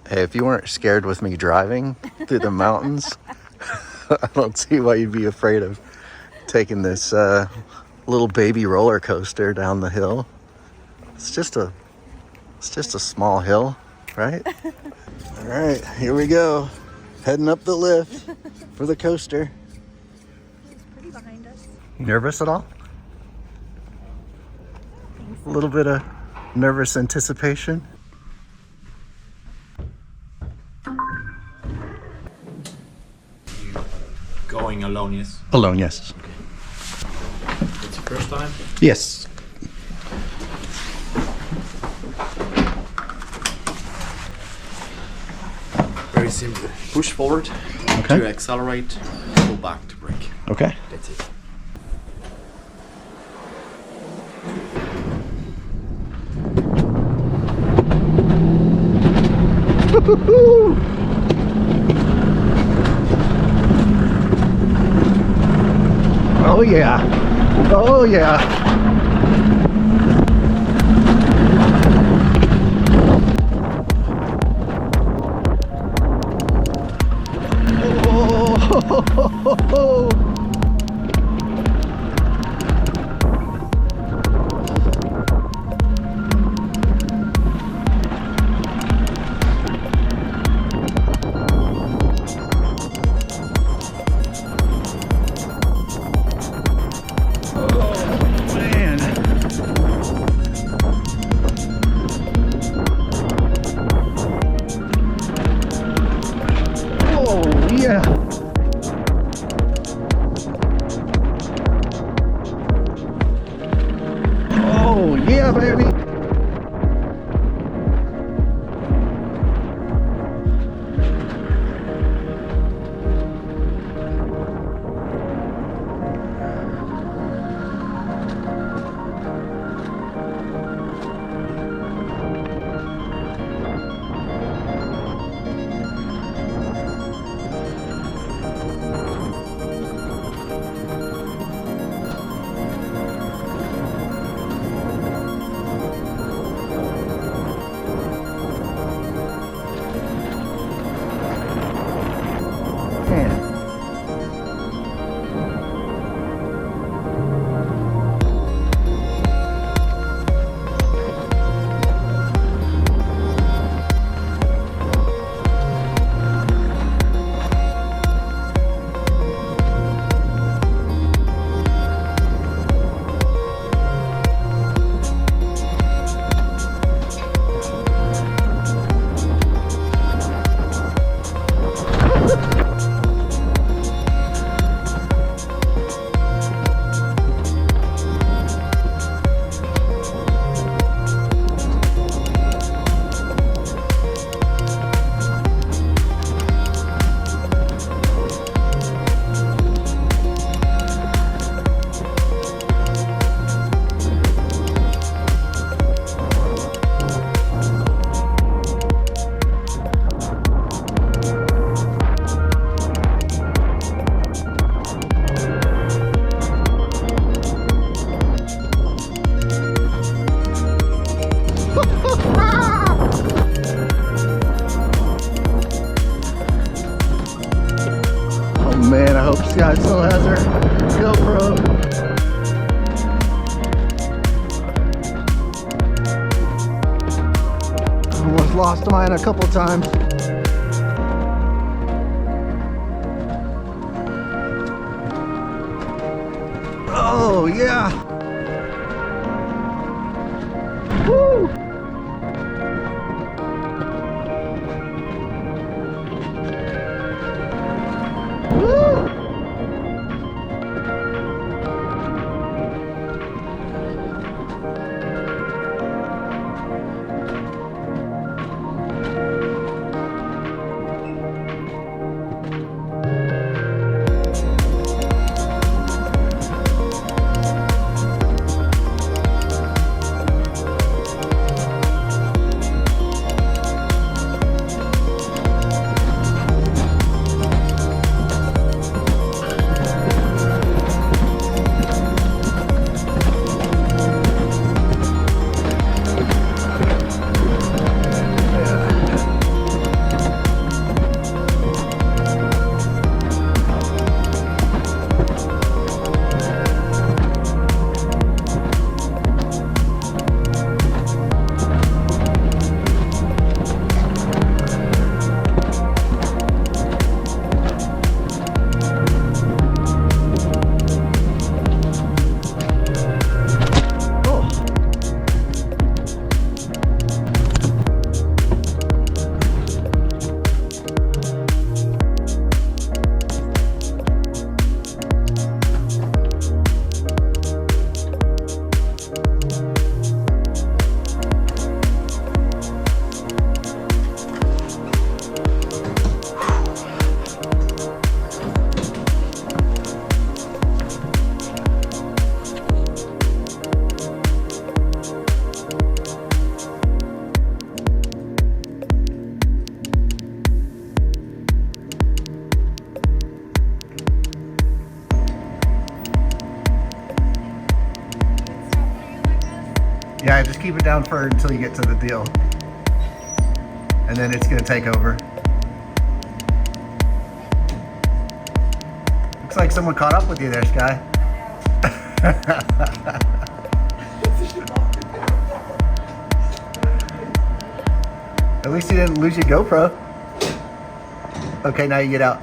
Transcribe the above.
Hey, if you weren't scared with me driving through the mountains, I don't see why you'd be afraid of taking this little baby roller coaster down the hill. It's just a small hill, right? All right, here we go. Heading up the lift for the coaster. It's pretty behind us. You nervous at all? A little bit of nervous anticipation. Going alone, yes? Alone, yes. It's the first time? Yes. Very simple. Push forward to accelerate, pull back to brake. Okay. That's it. Oh yeah. Oh yeah. Oh. Yeah, baby. Man, I hope Scott still has her GoPro. Almost lost mine a couple times. Oh, yeah. Woo! Yeah, just keep it down for until you get to the deal. And then it's gonna take over. Looks like someone caught up with you there, Sky. At least you didn't lose your GoPro. Okay, now you get out.